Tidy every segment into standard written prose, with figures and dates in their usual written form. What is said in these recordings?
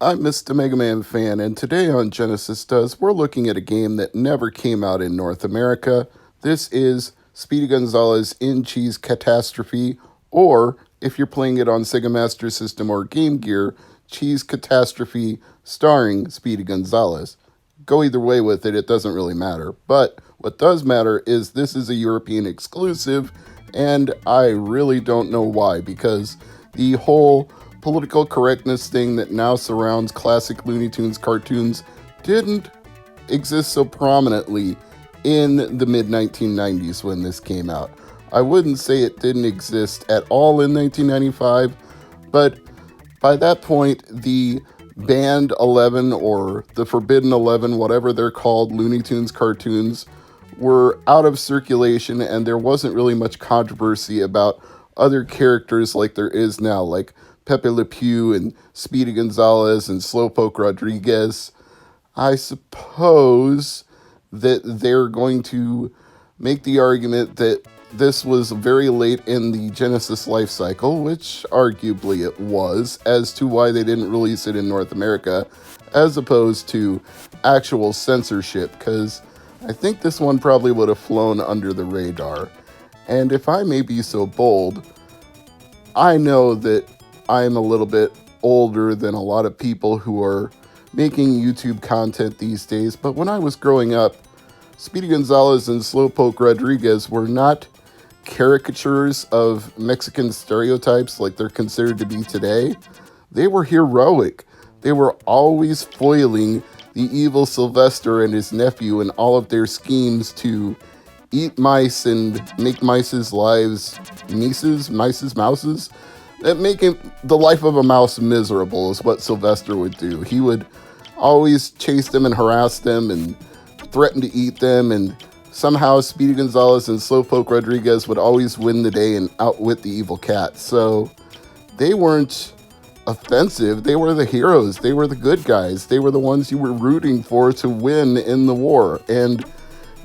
I'm Mr. MegaManFan, and today on Genesis Does, we're looking at a game that never came out in North America. This is Speedy Gonzales in Cheese Cat-astrophe, or if you're playing it on Sega Master System or Game Gear, Cheese Cat-astrophe starring Speedy Gonzales. Go either way with it, it doesn't really matter. But what does matter is this is a European exclusive, and I really don't know why, because the whole political correctness thing that now surrounds classic Looney Tunes cartoons didn't exist so prominently in the mid-1990s when this came out. I wouldn't say it didn't exist at all in 1995, but by that point, the Banned 11 or the Forbidden 11, whatever they're called, Looney Tunes cartoons, were out of circulation, and there wasn't really much controversy about other characters like there is now, like Pepe Le Pew and Speedy Gonzales and Slowpoke Rodriguez. I suppose that they're going to make the argument that this was very late in the Genesis life cycle, which arguably it was, as to why they didn't release it in North America, as opposed to actual censorship, because I think this one probably would have flown under the radar. And if I may be so bold, I know that I'm a little bit older than a lot of people who are making YouTube content these days, but when I was growing up, Speedy Gonzales and Slowpoke Rodriguez were not caricatures of Mexican stereotypes like they're considered to be today. They were heroic. They were always foiling the evil Sylvester and his nephew in all of their schemes to eat mice and make mice's lives mouses, that make the life of a mouse miserable is what Sylvester would do. He would always chase them and harass them and threaten to eat them, and somehow Speedy Gonzales and Slowpoke Rodriguez would always win the day and outwit the evil cat. So they weren't offensive. They were the heroes. They were the good guys. They were the ones you were rooting for to win in the war. And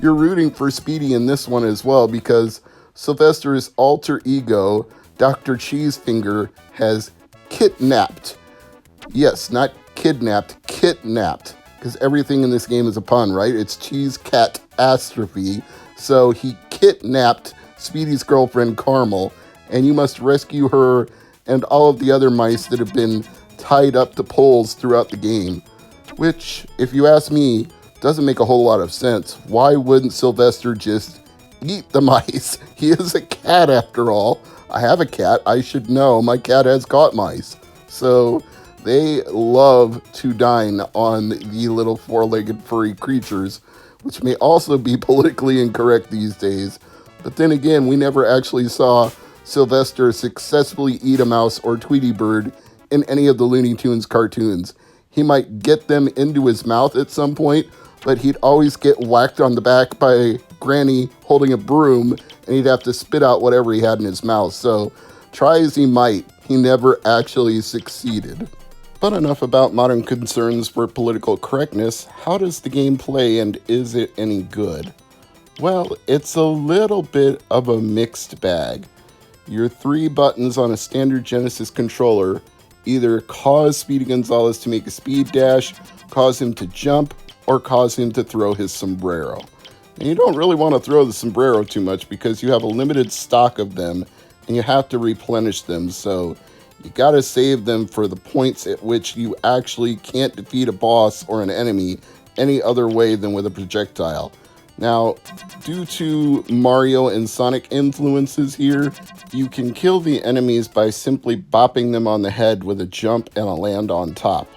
you're rooting for Speedy in this one as well, because Sylvester's alter ego, Dr. Cheesefinger, has kidnapped. Yes, not kidnapped, kidnapped. Because everything in this game is a pun, right? It's Cheese Cat-astrophe. So he kidnapped Speedy's girlfriend, Carmel, and you must rescue her and all of the other mice that have been tied up to poles throughout the game. Which, if you ask me, doesn't make a whole lot of sense. Why wouldn't Sylvester just eat the mice? He is a cat after all. I have a cat. I should know. My cat has caught mice. So they love to dine on the little four-legged furry creatures, which may also be politically incorrect these days. But then again, we never actually saw Sylvester successfully eat a mouse or Tweety Bird in any of the Looney Tunes cartoons. He might get them into his mouth at some point, but he'd always get whacked on the back by Granny holding a broom, and he'd have to spit out whatever he had in his mouth. So try as he might, he never actually succeeded. But enough about modern concerns for political correctness. How does the game play, and is it any good? Well, it's a little bit of a mixed bag. Your three buttons on a standard Genesis controller either cause Speedy Gonzales to make a speed dash, cause him to jump, or cause him to throw his sombrero. And you don't really want to throw the sombrero too much because you have a limited stock of them and you have to replenish them, so you gotta save them for the points at which you actually can't defeat a boss or an enemy any other way than with a projectile. Now, due to Mario and Sonic influences here, you can kill the enemies by simply bopping them on the head with a jump and a land on top.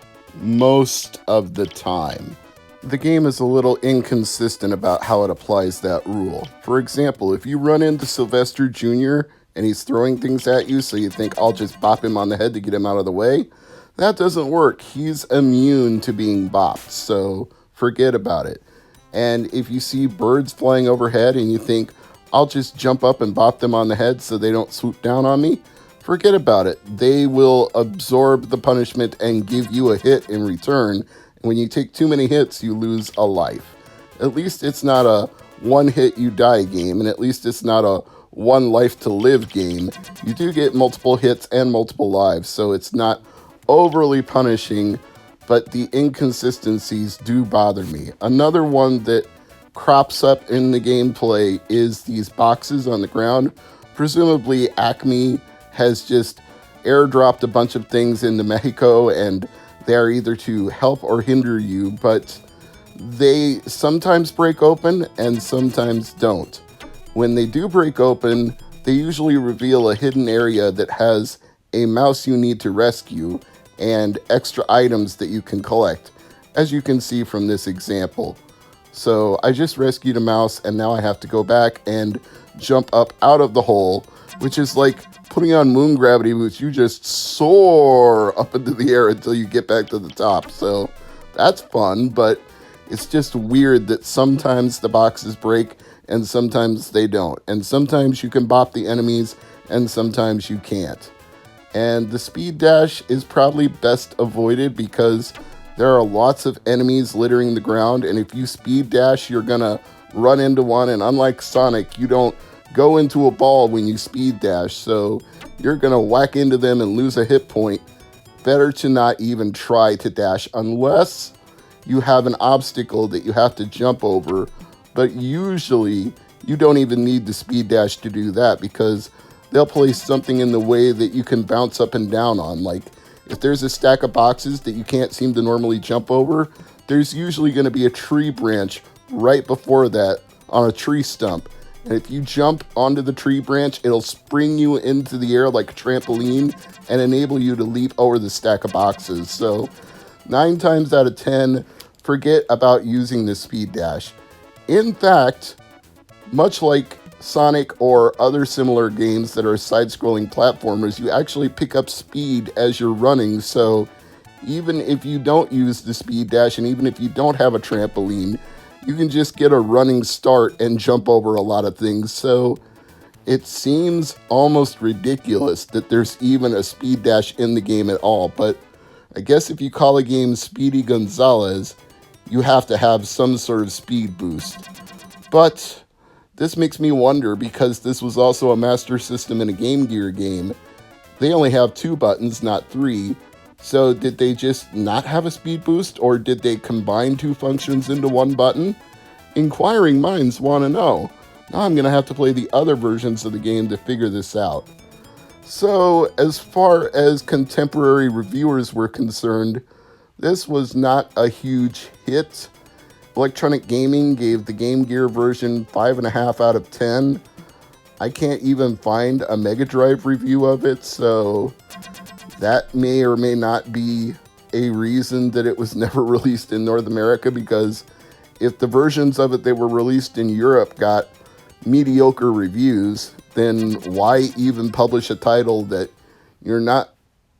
Most of the time. The game is a little inconsistent about how it applies that rule. For example, if you run into Sylvester Jr. and he's throwing things at you, so you think, I'll just bop him on the head to get him out of the way, that doesn't work. He's immune to being bopped, so forget about it. And if you see birds flying overhead and you think, I'll just jump up and bop them on the head so they don't swoop down on me, forget about it. They will absorb the punishment and give you a hit in return. When you take too many hits, you lose a life. At least it's not a one hit you die game, and at least it's not a one life to live game. You do get multiple hits and multiple lives, so it's not overly punishing, but the inconsistencies do bother me. Another one that crops up in the gameplay is these boxes on the ground. Presumably Acme has just airdropped a bunch of things into Mexico, and they're either to help or hinder you, but they sometimes break open and sometimes don't. When they do break open, they usually reveal a hidden area that has a mouse you need to rescue and extra items that you can collect, as you can see from this example. So I just rescued a mouse, and now I have to go back and jump up out of the hole, which is like putting on moon gravity, which you just soar up into the air until you get back to the top. So that's fun, but it's just weird that sometimes the boxes break and sometimes they don't. And sometimes you can bop the enemies and sometimes you can't. And the speed dash is probably best avoided because there are lots of enemies littering the ground, and if you speed dash, you're gonna run into one, and unlike Sonic, you don't go into a ball when you speed dash, so you're gonna whack into them and lose a hit point. Better to not even try to dash unless you have an obstacle that you have to jump over, but usually you don't even need the speed dash to do that because they'll place something in the way that you can bounce up and down on. Like, if there's a stack of boxes that you can't seem to normally jump over, there's usually going to be a tree branch right before that on a tree stump. And if you jump onto the tree branch, it'll spring you into the air like a trampoline and enable you to leap over the stack of boxes. So 9 times out of 10, forget about using the speed dash. In fact, much like Sonic or other similar games that are side-scrolling platformers, you actually pick up speed as you're running, so even if you don't use the speed dash and even if you don't have a trampoline, you can just get a running start and jump over a lot of things. So it seems almost ridiculous that there's even a speed dash in the game at all, but I guess if you call a game Speedy Gonzales, you have to have some sort of speed boost. But this makes me wonder, because this was also a Master System and a Game Gear game, they only have 2 buttons, not 3. So did they just not have a speed boost, or did they combine 2 functions into 1 button? Inquiring minds want to know. Now I'm going to have to play the other versions of the game to figure this out. So as far as contemporary reviewers were concerned, this was not a huge hit. Electronic Gaming gave the Game Gear version 5.5 out of 10. I can't even find a Mega Drive review of it, so that may or may not be a reason that it was never released in North America, because if the versions of it that were released in Europe got mediocre reviews, then why even publish a title that you're not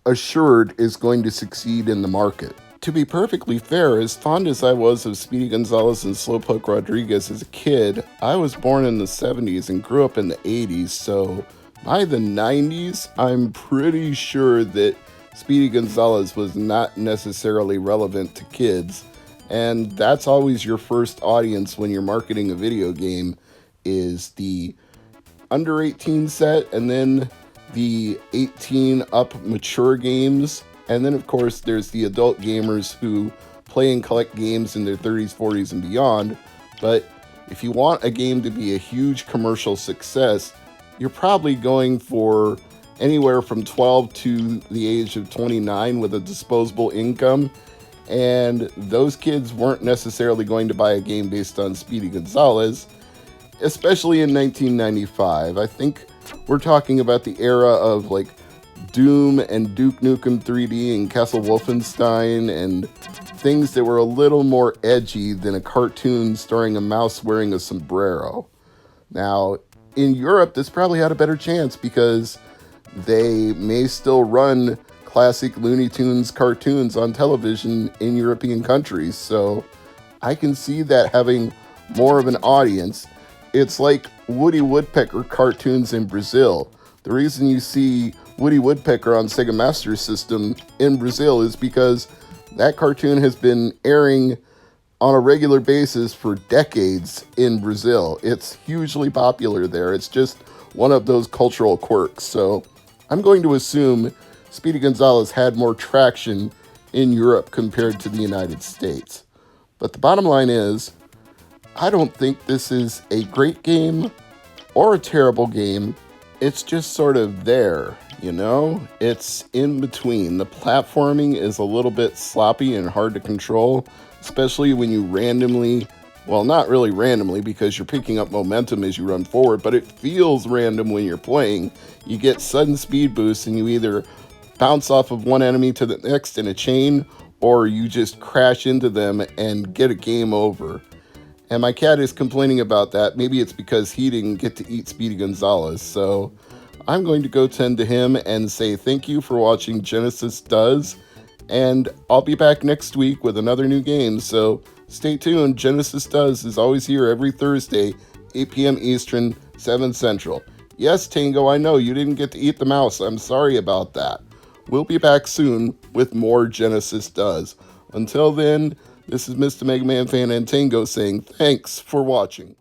assured is going to succeed in the market? To be perfectly fair, as fond as I was of Speedy Gonzales and Slowpoke Rodriguez as a kid, I was born in the 70s and grew up in the 80s, so by the 90s, I'm pretty sure that Speedy Gonzales was not necessarily relevant to kids, and that's always your first audience when you're marketing a video game, is the under 18 set, and then the 18 up mature games. And then, of course, there's the adult gamers who play and collect games in their 30s, 40s, and beyond. But if you want a game to be a huge commercial success, you're probably going for anywhere from 12 to the age of 29 with a disposable income. And those kids weren't necessarily going to buy a game based on Speedy Gonzales, especially in 1995. I think we're talking about the era of like Doom and Duke Nukem 3D and Castle Wolfenstein and things that were a little more edgy than a cartoon starring a mouse wearing a sombrero. Now, in Europe, this probably had a better chance because they may still run classic Looney Tunes cartoons on television in European countries, so I can see that having more of an audience. It's like Woody Woodpecker cartoons in Brazil. The reason you see Woody Woodpecker on Sega Master System in Brazil is because that cartoon has been airing on a regular basis for decades in Brazil. It's hugely popular there. It's just one of those cultural quirks. So I'm going to assume Speedy Gonzales had more traction in Europe compared to the United States. But the bottom line is, I don't think this is a great game or a terrible game. It's just sort of there, you know? It's in between. The platforming is a little bit sloppy and hard to control, especially when you randomly, well, not really randomly because you're picking up momentum as you run forward, but it feels random when you're playing. You get sudden speed boosts and you either bounce off of one enemy to the next in a chain, or you just crash into them and get a game over. And my cat is complaining about that. Maybe it's because he didn't get to eat Speedy Gonzales. So I'm going to go tend to him and say thank you for watching Genesis Does. And I'll be back next week with another new game. So stay tuned. Genesis Does is always here every Thursday, 8 p.m. Eastern, 7 Central. Yes, Tango, I know you didn't get to eat the mouse. I'm sorry about that. We'll be back soon with more Genesis Does. Until then, this is Mr. MegaManFan and Tango saying thanks for watching.